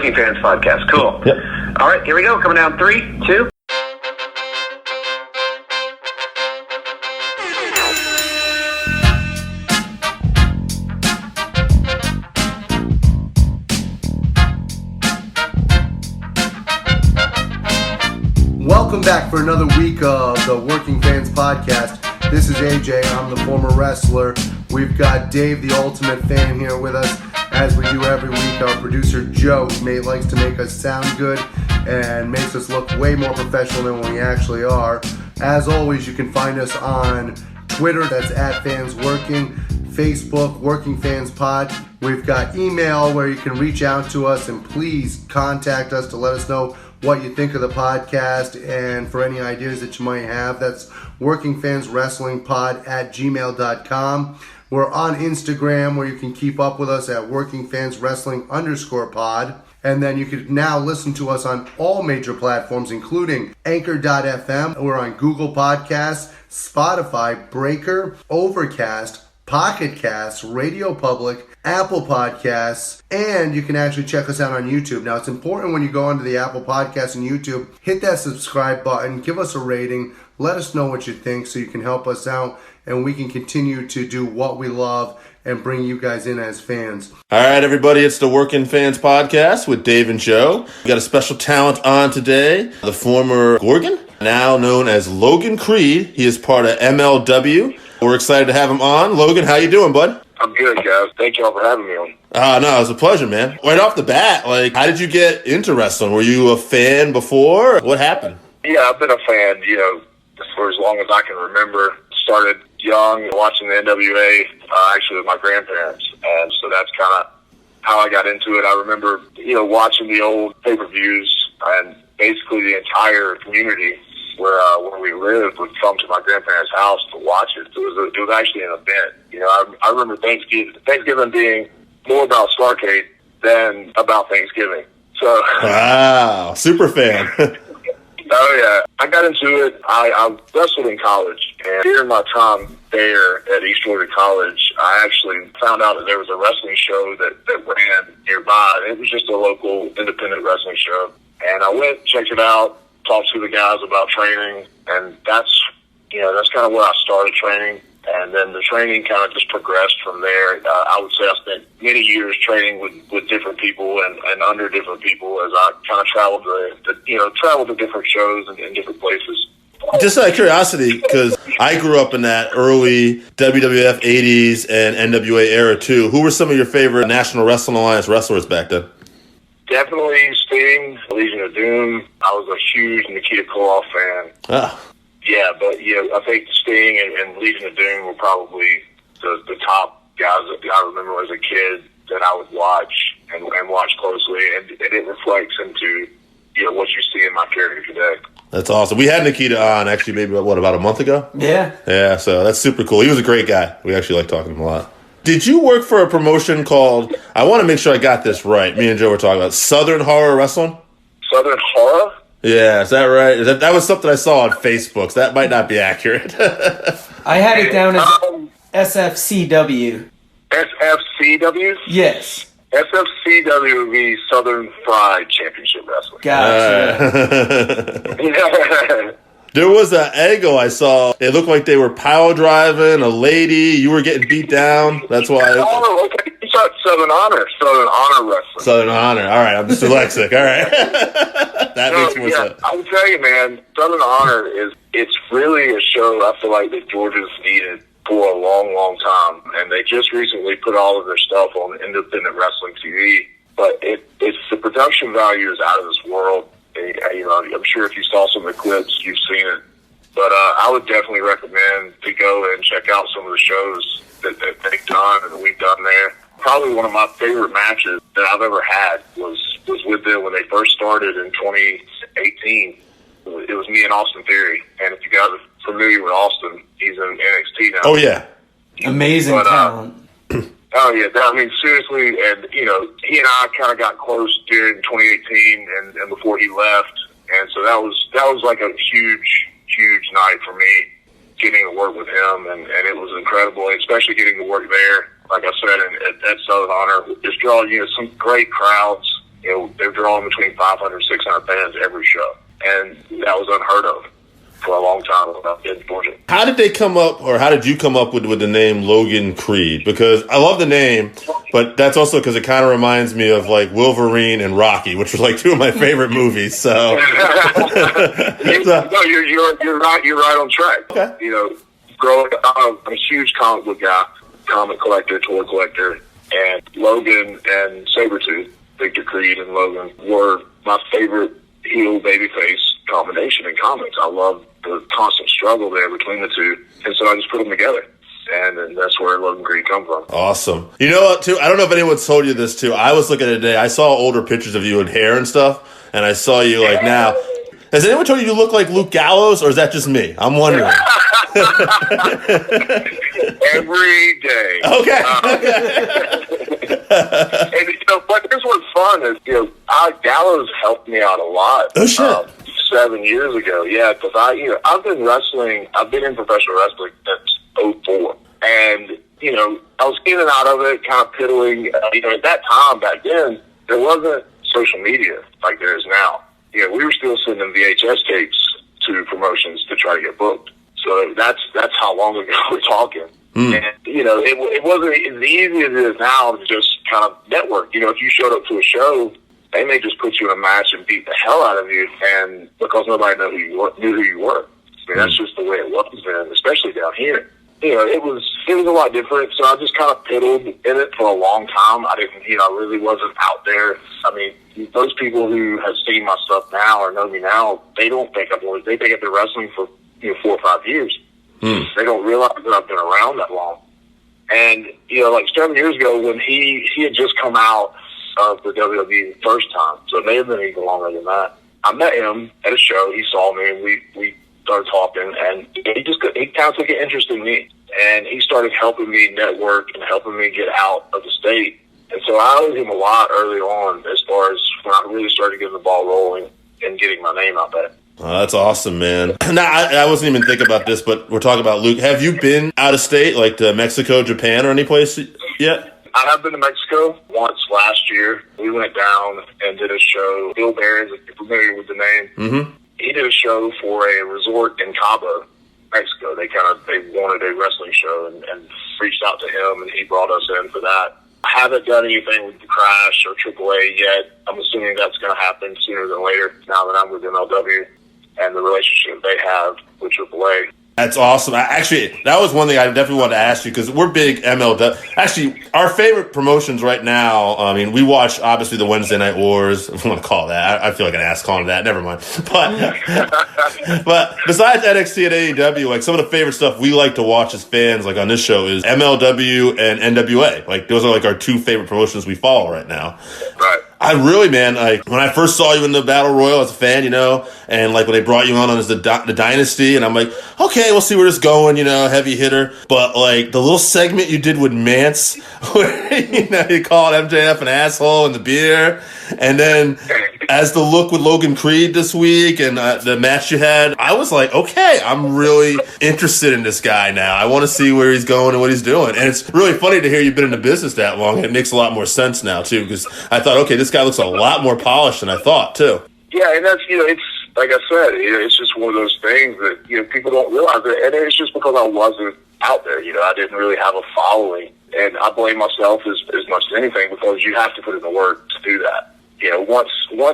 Working Fans Podcast. Cool. Yep. All right, here we go. Coming down 3, 2. Welcome back for another week of the Working Fans Podcast. This is AJ. I'm the former wrestler. We've got Dave, the ultimate fan, here with us. As we do every week, our producer Joe likes to make us sound good and makes us look way more professional than we actually are. As always, you can find us on Twitter, that's @FansWorking, Facebook, Working Fans Pod. We've got email where you can reach out to us and please contact us to let us know what you think of the podcast and for any ideas that you might have. That's workingfanswrestlingpod@gmail.com. We're on Instagram where you can keep up with us at workingfanswrestling_pod. And then you can now listen to us on all major platforms, including Anchor.fm. We're on Google Podcasts, Spotify, Breaker, Overcast, Pocket Casts, Radio Public, Apple Podcasts, and you can actually check us out on YouTube. Now, it's important when you go onto the Apple Podcasts and YouTube, hit that subscribe button, give us a rating, let us know what you think so you can help us out and we can continue to do what we love and bring you guys in as fans. All right, everybody, it's the Working Fans Podcast with Dave and Joe. We got a special talent on today, the former Gorgon, now known as Logan Creed. He is part of MLW. We're excited to have him on. Logan, how you doing, bud? I'm good, guys. Thank y'all for having me on. No, it was a pleasure, man. Right off the bat, how did you get into wrestling? Were you a fan before? What happened? Yeah, I've been a fan, for as long as I can remember. Started young, watching the NWA, actually with my grandparents. And so that's kind of how I got into it. I remember, watching the old pay-per-views, and basically the entire community where we lived would come to my grandparents' house to watch it. It was actually an event. I remember Thanksgiving being more about Starrcade than about Thanksgiving. So wow, super fan. Oh yeah, I got into it. I wrestled in college, and during my time there at East Georgia College, I actually found out that there was a wrestling show that ran nearby. It was just a local independent wrestling show, and I went, checked it out, talked to the guys about training, and that's kind of where I started training. And then the training kind of just progressed from there. I would say I spent many years training with different people and under different people as I kind of traveled to different shows and different places. Just out of curiosity, because I grew up in that early WWF 80s and NWA era too. Who were some of your favorite National Wrestling Alliance wrestlers back then? Definitely Sting, Legion of Doom. I was a huge Nikita Koloff fan. Oh. Yeah, but I think Sting and Legion of Doom were probably the top guys that I remember as a kid that I would watch and watch closely, and it reflects into what you see in my character today. That's awesome. We had Nikita on actually maybe about a month ago? Yeah. Yeah, so that's super cool. He was a great guy. We actually like talking to him a lot. Did you work for a promotion called, I want to make sure I got this right, me and Joe were talking about, Southern Horror Wrestling? Southern Horror? Yeah, is that right? That was something I saw on Facebook, so that might not be accurate. I had it down as SFCW. SFCW? Yes. SFCW would be Southern Fried Championship Wrestling. Gotcha. There was an angle I saw. It looked like they were power driving a lady. You were getting beat down. That's why. Oh, okay. You thought Southern Honor Wrestling. Southern Honor. All right, I'm dyslexic. All right. That makes more sense. I will tell you, man, Southern Honor it's really a show I feel like that Georgia's needed for a long, long time. And they just recently put all of their stuff on independent wrestling TV. But it's the production value is out of this world. I'm sure if you saw some of the clips, you've seen it. But I would definitely recommend to go and check out some of the shows that they've done and that we've done there. Probably one of my favorite matches that I've ever had was with them when they first started in 2018. It was me and Austin Theory. And if you guys are familiar with Austin, he's in NXT now. Oh, yeah. Amazing talent. Oh, yeah. Seriously. And, he and I kind of got close during 2018 and before he left. And so that was like a huge, huge night for me, getting to work with him. And it was incredible, especially getting to work there. Like I said, at Southern Honor, it's drawing, some great crowds. They're drawing between 500, 600 fans every show. And that was unheard of for a long time in Georgia. How did they come up, or how did you come up with the name Logan Creed? Because I love the name, but that's also because it kind of reminds me of like Wolverine and Rocky, which were like two of my favorite movies. So, No, you're right. You're right on track. Okay. You know, growing up, I'm a huge comic book guy, comic collector, toy collector, and Logan and Sabretooth, Victor Creed and Logan, were my favorite heel babyface combination in comics. I love the constant struggle there between the two, and so I just put them together, and that's where Logan Creed come from. Awesome. You know what, too? I don't know if anyone's told you this, too. I was looking at it today. I saw older pictures of you with hair and stuff, and I saw you, like, now. Has anyone told you look like Luke Gallows, or is that just me? I'm wondering. Every day. Okay. And, you know, but this was fun. Is, you know, Gallows helped me out a lot. Oh, shit. 7 years ago, yeah, because I've been wrestling. I've been in professional wrestling since '04, and you know, I was in and out of it, kind of piddling. You know, at that time back then, there wasn't social media like there is now. You know, we were still sending VHS tapes to promotions to try to get booked. So that's how long ago we're talking. And, you know, it wasn't as easy as it is now to just kind of network. You know, if you showed up to a show, they may just put you in a match and beat the hell out of you, and because nobody knew who you were. I mean, that's just the way it was then, especially down here. You know, it was a lot different. So I just kind of piddled in it for a long time. I didn't, you know, I really wasn't out there. I mean, those people who have seen my stuff now or know me now, they don't think they think I've been wrestling for 4 or 5 years. They don't realize that I've been around that long. And, you know, like 7 years ago when he had just come out of the WWE the first time, so it may have been even longer than that. I met him at a show. He saw me, and we started talking, and he kind of took an interest in me, and he started helping me network and helping me get out of the state. And so I owed him a lot early on as far as when I really started getting the ball rolling and getting my name out there. Oh, that's awesome, man. Now, I wasn't even thinking about this, but we're talking about Luke. Have you been out of state, like to Mexico, Japan, or any place yet? I have been to Mexico once last year. We went down and did a show. Bill Barron, if you're familiar with the name, he did a show for a resort in Cabo, Mexico. They wanted a wrestling show and reached out to him, and he brought us in for that. I haven't done anything with the Crash or AAA yet. I'm assuming that's going to happen sooner than later now that I'm with MLW and the relationship they have with AAA. That's awesome. Actually, that was one thing I definitely wanted to ask you because we're big MLW. Actually, our favorite promotions right now, I mean, we watch, obviously, the Wednesday Night Wars, if you want to call it that. I feel like an ass calling it that. Never mind. But besides NXT and AEW, like some of the favorite stuff we like to watch as fans, like on this show, is MLW and NWA. Like those are like our two favorite promotions we follow right now. Right. I really, man, like when I first saw you in the Battle Royal as a fan, you know, and like when they brought you on as the Dynasty, and I'm like, okay, we'll see where this is going, you know, heavy hitter. But like the little segment you did with Mance, where, you know, you called MJF an asshole in the beer, and then as the look with Logan Creed this week and the match you had, I was like, okay, I'm really interested in this guy now. I want to see where he's going and what he's doing. And it's really funny to hear you've been in the business that long. It makes a lot more sense now, too, because I thought, okay, this guy looks a lot more polished than I thought, too. Yeah, and that's, you know, it's, like I said, it's just one of those things that, you know, people don't realize it. And it's just because I wasn't out there, you know, I didn't really have a following. And I blame myself as much as anything because you have to put in the work to do that. You know, once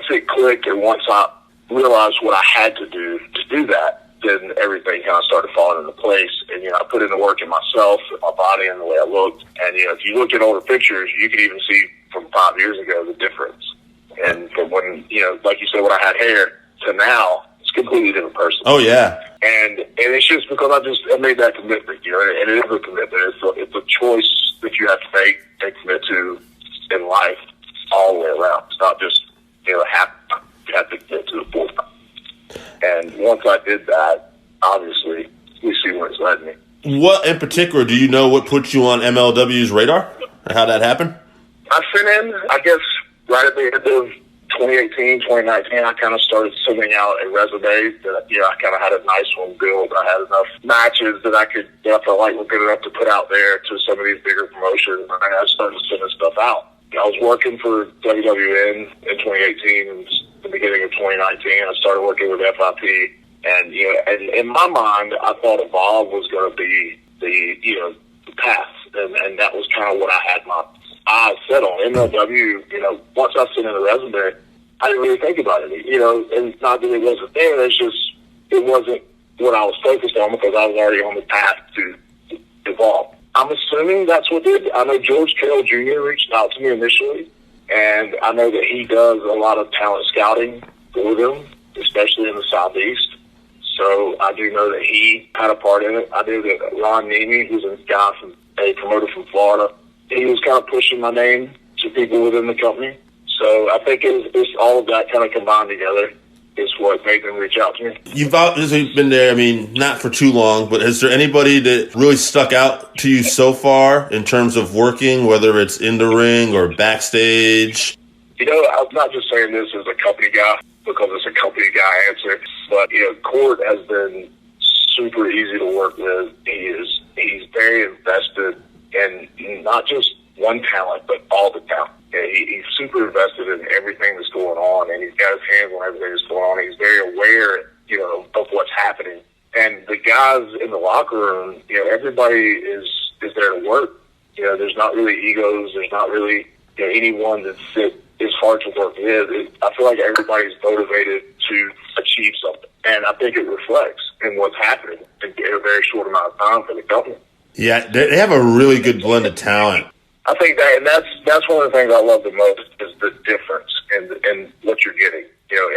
it clicked and once I realized what I had to do that, then everything kind of started falling into place. And, you know, I put in the work in myself, in my body, and the way I looked. And, you know, if you look at older pictures, you can even see from 5 years ago the difference. And from when, you know, like you said, when I had hair to now, it's a completely different person. Oh, yeah. And it's just because I made that commitment, you know, and it is a commitment. It's a choice that you have to make and commit to in life all the way around. It's not just, you know, you have to get to the full time. And once I did that, obviously, we see where it's led me. What in particular, do you know what put you on MLW's radar? Or how that happened? I sent in, I guess, right at the end of 2018, 2019, I kind of started sending out a resume that, you know, I kind of had a nice one built. I had enough matches that I felt like were good enough to put out there to some of these bigger promotions. And I started sending stuff out. I was working for WWN in 2018 and the beginning of 2019. I started working with FIP, and and in my mind, I thought Evolve was going to be the path, and that was kind of what I had my eyes set on. MLW, once I sent in the resume, I didn't really think about it, and not that it wasn't there. It's just it wasn't what I was focused on because I was already on the path to Evolve. I'm assuming that's what did. I know George Carroll Jr. reached out to me initially, and I know that he does a lot of talent scouting for them, especially in the Southeast. So I do know that he had a part in it. I knew that Ron Nemi, who's a guy a promoter from Florida, he was kind of pushing my name to people within the company. So I think it's all of that kind of combined together is what made them reach out to me. You've obviously been there, not for too long, but is there anybody that really stuck out to you so far in terms of working, whether it's in the ring or backstage? I'm not just saying this as a company guy because it's a company guy answer, but, Court has been super easy to work with. He's very invested in not just one talent, but all the talent. He's super invested in everything that's going on, and he's got his hands on everything that's going on. He's very aware, of what's happening. And the guys in the locker room, everybody is there to work. There's not really egos. There's not really anyone is hard to work with. I feel like everybody's motivated to achieve something, and I think it reflects in what's happening in a very short amount of time for the company. Yeah, they have a really good blend of talent. I think that, and that's one of the things I love the most is the difference in what you're getting.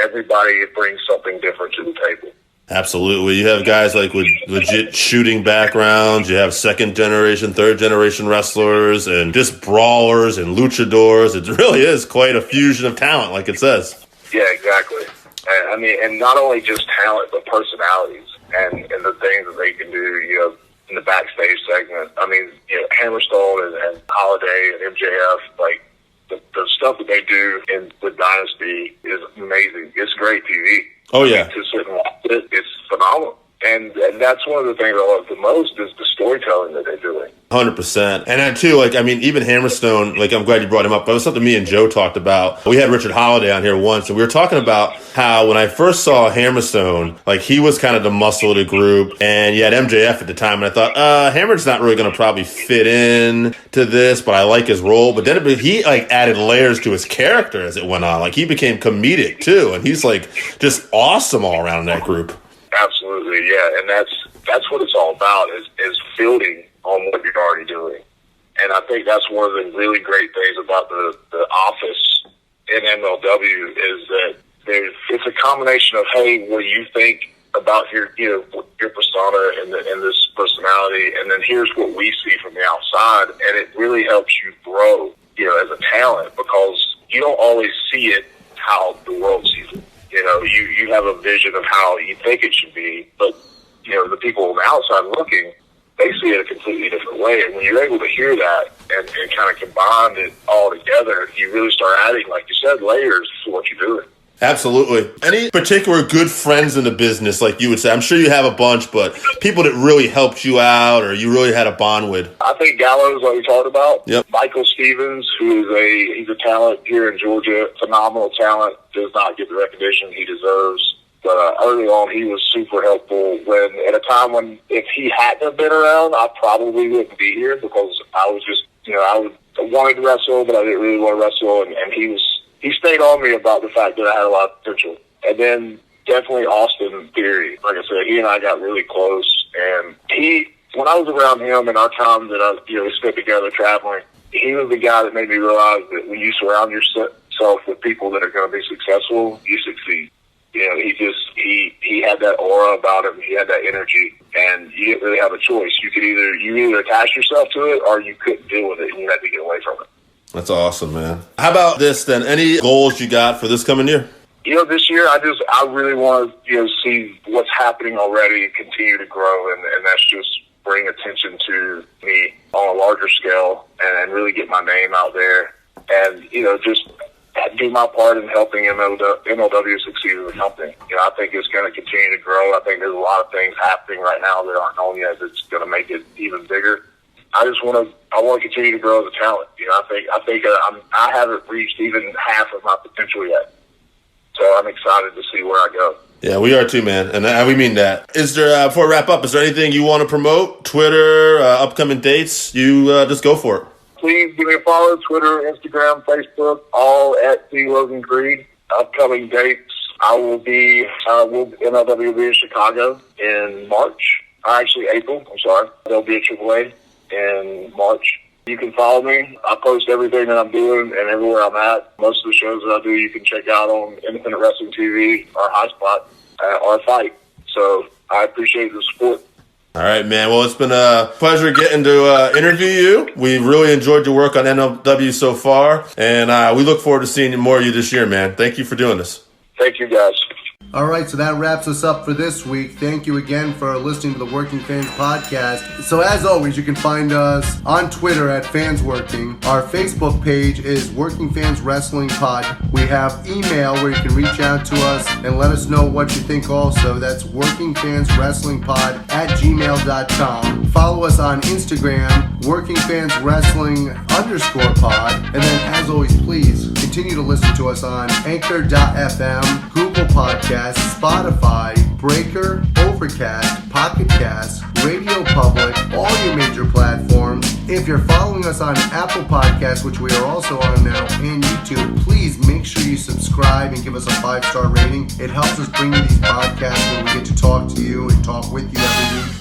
Everybody brings something different to the table. Absolutely. You have guys like with legit shooting backgrounds. You have second generation, third generation wrestlers, and just brawlers and luchadors. It really is quite a fusion of talent, like it says. Yeah, exactly. And not only just talent, but personalities and the things that they can do, in the backstage segment. Hammerstone and Holiday and MJF, like the stuff that they do with Dynasty is amazing. It's great TV. Oh, yeah. To sit and watch it, it's phenomenal. And that's one of the things I love the most is the storytelling that they're doing. 100%. And then too, even Hammerstone, I'm glad you brought him up. That was something me and Joe talked about. We had Richard Holiday on here once, and we were talking about how when I first saw Hammerstone, he was kind of the muscle of the group, and you had MJF at the time, and I thought, Hammer's not really going to probably fit in to this, but I like his role. But then he added layers to his character as it went on. He became comedic too, and he's just awesome all around in that group. Absolutely, yeah, and that's what it's all about is building on what you're already doing, and I think that's one of the really great things about the office in MLW is that it's a combination of what you think about your persona and this personality, and then here's what we see from the outside, and it really helps you grow, as a talent because you don't always see it how the world sees it. You have a vision of how you think it should be, but, the people on the outside looking, they see it a completely different way. And when you're able to hear that and kind of combine it all together, you really start adding, like you said, layers to what you're doing. Absolutely. Any particular good friends in the business, like you would say? I'm sure you have a bunch, but people that really helped you out or you really had a bond with? I think Gallows, like we talked about. Yep. Michael Stevens, he's a talent here in Georgia, phenomenal talent, does not get the recognition he deserves. But early on, he was super helpful at a time when if he hadn't have been around, I probably wouldn't be here because I was just, I wanted to wrestle, but I didn't really want to wrestle. And he stayed on me about the fact that I had a lot of potential. And then definitely Austin Theory. Like I said, he and I got really close. And when I was around him in our time that we spent together traveling, he was the guy that made me realize that when you surround yourself with people that are going to be successful, you succeed. He had that aura about him. He had that energy, and you didn't really have a choice. You either attach yourself to it or you couldn't deal with it, and you had to get away from it. That's awesome, man. How about this then? Any goals you got for this coming year? This year I really want to see what's happening already and continue to grow, and that's just bring attention to me on a larger scale and really get my name out there, and just do my part in helping MLW succeed as a company. I think it's going to continue to grow. I think there's a lot of things happening right now that aren't known yet that's going to make it even bigger. I want to continue to grow as a talent. You know, I haven't reached even half of my potential yet. So I'm excited to see where I go. Yeah, we are too, man, and we mean that. Is there, before I wrap up, is there anything you want to promote? Twitter, upcoming dates? You just go for it. Please give me a follow. Twitter, Instagram, Facebook, all at Logan Creed. Upcoming dates, I will be MLW will be in Chicago in March. Actually, April. I'm sorry. There'll be a AAA in March. You can follow me. I post everything that I'm doing and everywhere I'm at. Most of the shows that I do, you can check out on Independent Wrestling TV or High Spot or Fight. So I appreciate the support. All right, man. Well, it's been a pleasure getting to interview you. We really enjoyed your work on MLW so far, and we look forward to seeing more of you this year, man. Thank you for doing this. Thank you, guys. All right, so that wraps us up for this week. Thank you again for listening to the Working Fans Podcast. So as always, you can find us on Twitter at FansWorking. Our Facebook page is Working Fans Wrestling Pod. We have email where you can reach out to us and let us know what you think also. That's workingfanswrestlingpod@gmail.com. Follow us on Instagram, workingfanswrestling_pod. And then as always, please continue to listen to us on Anchor.fm, Google Podcasts, Spotify, Breaker, Overcast, Pocket Cast, Radio Public, all your major platforms. If you're following us on Apple Podcasts, which we are also on now, and YouTube, please make sure you subscribe and give us a 5-star rating. It helps us bring you these podcasts where we get to talk to you and talk with you every week.